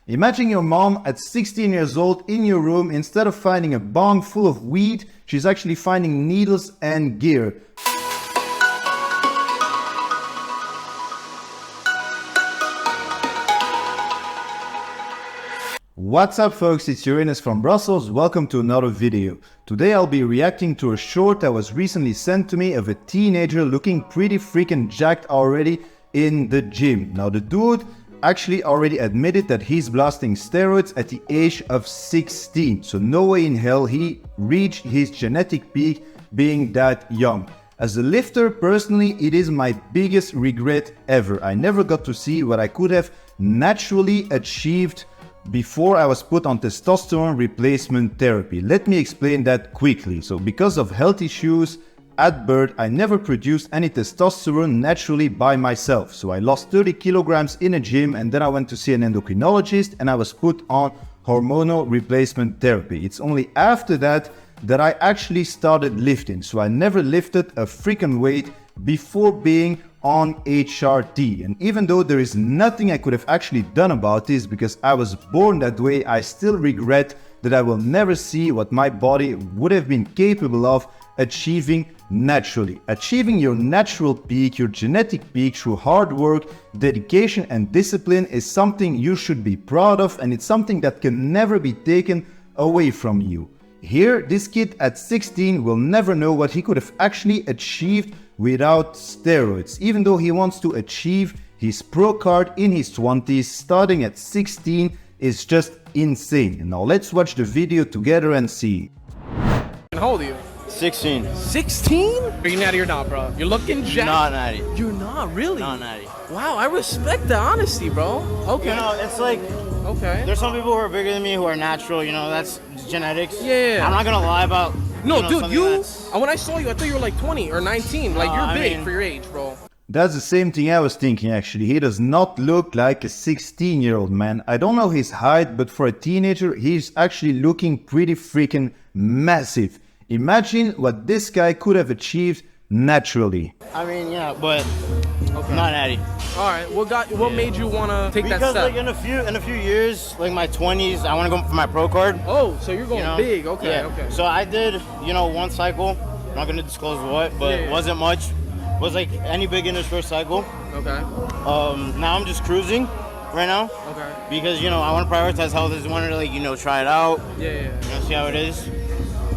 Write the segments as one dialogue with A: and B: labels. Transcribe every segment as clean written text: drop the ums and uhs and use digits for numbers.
A: Imagine your mom at 16 years old in your room. Instead of finding a bong full of weed, she's actually finding needles and gear. What's up folks, it's Uranus from Brussels. Welcome to another video. Today I'll be reacting to a short that was recently sent to me of a teenager looking pretty freaking jacked already in the gym. Now the dude actually already admitted that he's blasting steroids at the age of 16. So no way in hell he reached his genetic peak being that young. As a lifter, personally, it is my biggest regret ever. I never got to see what I could have naturally achieved before I was put on testosterone replacement therapy. Let me explain that quickly. So because of health issues at birth, I never produced any testosterone naturally by myself. So I lost 30 kilograms in a gym, and then I went to see an endocrinologist and I was put on hormonal replacement therapy. It's only after that that I actually started lifting. So I never lifted a freaking weight before being on HRT. And even though there is nothing I could have actually done about this because I was born that way, I still regret that I will never see what my body would have been capable of achieving naturally. Achieving your natural peak, your genetic peak through hard work, dedication and discipline is something you should be proud of, and it's something that can never be taken away from you. Here, this kid at 16 will never know what he could have actually achieved without steroids. Even though he wants to achieve his pro card in his 20s, starting at 16 is just insane. Now let's watch the video together and see.
B: How old are you?
C: 16.
B: 16? Are you natty or not, bro? You're looking jacked.
C: Not natty.
B: You're not, really?
C: Not natty.
B: Wow, I respect the honesty, bro. Okay.
C: You know, it's like,
B: okay.
C: There's some people who are bigger than me who are natural, you know, that's genetics.
B: Yeah.
C: I'm not gonna lie about,
B: No,
C: know,
B: dude, when I saw you, I thought you were like 20 or 19. Like, you're big for your age, bro.
A: That's the same thing I was thinking actually. He does not look like a 16-year-old man. I don't know his height, but for a teenager, he's actually looking pretty freaking massive. Imagine what this guy could have achieved naturally.
C: I mean, yeah, but not natty.
B: All right, what made you want to take that step?
C: Because like in a few years, like my 20s, I want to go for my pro card.
B: Oh, so you're going big. Okay,
C: yeah.
B: okay.
C: So I did, you know, one cycle. I'm not gonna disclose what, but it wasn't much. It was like any beginner's first cycle.
B: Okay.
C: Now I'm just cruising right now.
B: Okay.
C: Because, you know, I want to prioritize health. I just want to, like, you know, try it out.
B: Yeah.
C: You know, see how it is.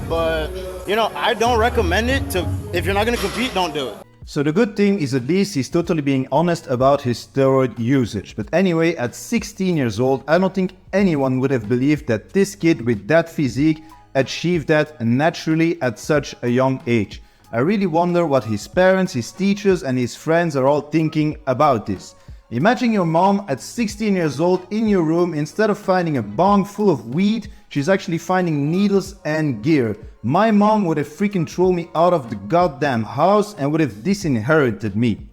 C: But, you know, I don't recommend it to, if you're not going to compete, don't do it.
A: So the good thing is at least he's totally being honest about his steroid usage. But anyway, at 16 years old, I don't think anyone would have believed that this kid with that physique achieved that naturally at such a young age. I really wonder what his parents, his teachers and his friends are all thinking about this. Imagine your mom at 16 years old in your room. Instead of finding a bong full of weed, she's actually finding needles and gear. My mom would have freaking thrown me out of the goddamn house and would have disinherited me.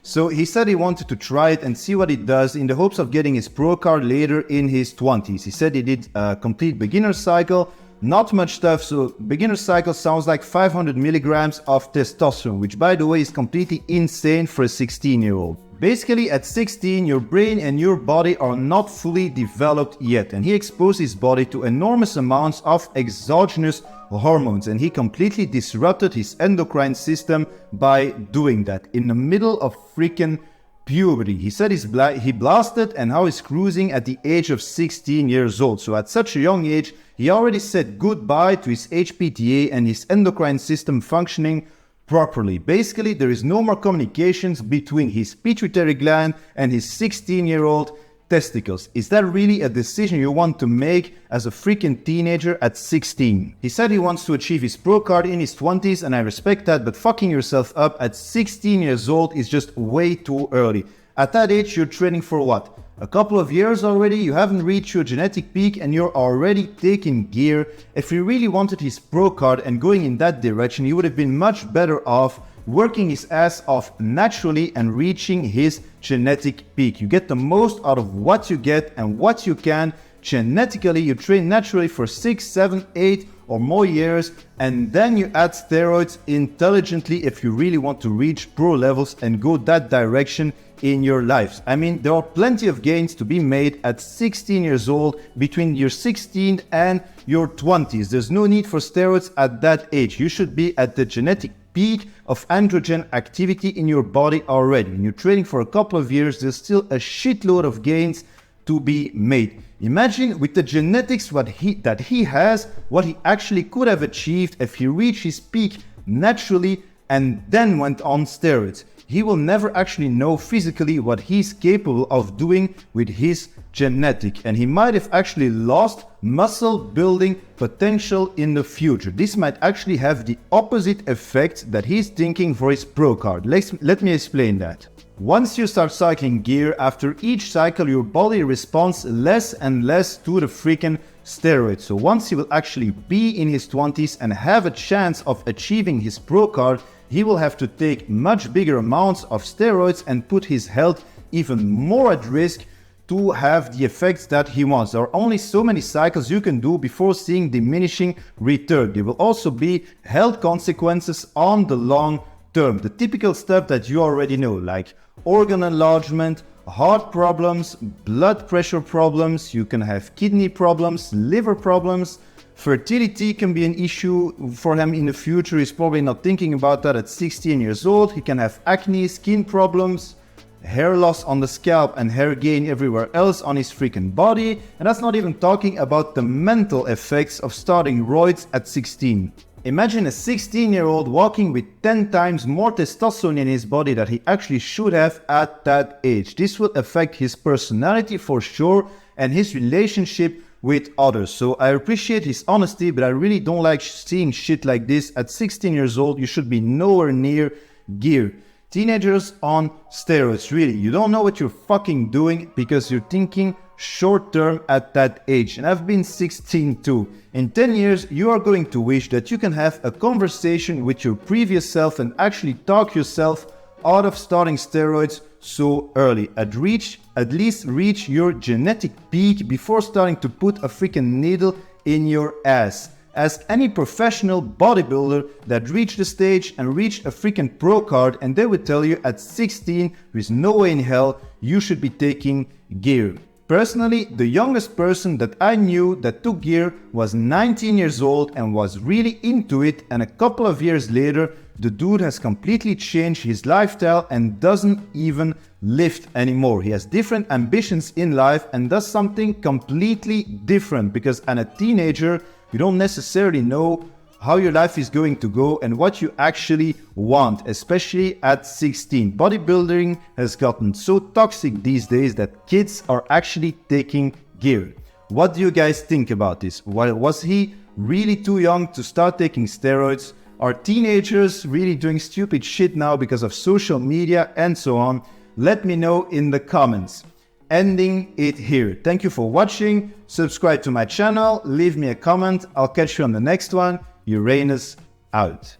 A: So he said he wanted to try it and see what it does in the hopes of getting his pro card later in his 20s. He said he did a complete beginner cycle, not much stuff. So beginner cycle sounds like 500 milligrams of testosterone, which by the way is completely insane for a 16-year-old. Basically, at 16, your brain and your body are not fully developed yet, and he exposed his body to enormous amounts of exogenous hormones, and he completely disrupted his endocrine system by doing that in the middle of freaking puberty. He said he blasted and now he's cruising at the age of 16 years old. So at such a young age, he already said goodbye to his HPTA and his endocrine system functioning properly. Basically, there is no more communications between his pituitary gland and his 16-year-old testicles. Is that really a decision you want to make as a freaking teenager at 16? He said he wants to achieve his pro card in his 20s, and I respect that, but fucking yourself up at 16 years old is just way too early. At that age, you're training for what? A couple of years already? You haven't reached your genetic peak and you're already taking gear. If he really wanted his pro card and going in that direction, he would have been much better off working his ass off naturally and reaching his genetic peak. You get the most out of what you get and what you can. Genetically, you train naturally for 6, 7, 8 or more years, and then you add steroids intelligently if you really want to reach pro levels and go that direction in your lives. I mean, there are plenty of gains to be made at 16 years old, between your 16 and your 20s. There's no need for steroids at that age. You should be at the genetic peak of androgen activity in your body already. When you're training for a couple of years, there's still a shitload of gains to be made. Imagine with the genetics that he has, what he actually could have achieved if he reached his peak naturally and then went on steroids. He will never actually know physically what he's capable of doing with his genetic, and he might have actually lost muscle building potential in the future. This might actually have the opposite effect that he's thinking for his pro card. Let me explain that. Once you start cycling gear, after each cycle your body responds less and less to the freaking steroids. So once he will actually be in his 20s and have a chance of achieving his pro card, he will have to take much bigger amounts of steroids and put his health even more at risk to have the effects that he wants. There are only so many cycles you can do before seeing diminishing return. There will also be health consequences on the long term. The typical stuff that you already know, like organ enlargement, heart problems, blood pressure problems, you can have kidney problems, liver problems. Fertility can be an issue for him in the future. He's probably not thinking about that at 16 years old. He can have acne, skin problems, hair loss on the scalp and hair gain everywhere else on his freaking body. And that's not even talking about the mental effects of starting roids at 16. Imagine a 16-year-old walking with 10 times more testosterone in his body that he actually should have at that age. This will affect his personality for sure and his relationship with others. So I appreciate his honesty, but I really don't like seeing shit like this. At 16 years old, you should be nowhere near gear. Teenagers on steroids, really, you don't know what you're fucking doing because you're thinking short term at that age. And I've been 16 too. In 10 years, you are going to wish that you can have a conversation with your previous self and actually talk yourself out of starting steroids so early. At least reach your genetic peak before starting to put a freaking needle in your ass. Ask any professional bodybuilder that reached the stage and reached a freaking pro card, and they will tell you at 16 there is no way in hell you should be taking gear. Personally, the youngest person that I knew that took gear was 19 years old and was really into it, and a couple of years later the dude has completely changed his lifestyle and doesn't even lift anymore. He has different ambitions in life and does something completely different, because as a teenager you don't necessarily know how your life is going to go and what you actually want, especially at 16. Bodybuilding has gotten so toxic these days that kids are actually taking gear. What do you guys think about this? Was he really too young to start taking steroids? Are teenagers really doing stupid shit now because of social media and so on? Let me know in the comments. Ending it here. Thank you for watching. Subscribe to my channel. Leave me a comment. I'll catch you on the next one. Uranus out.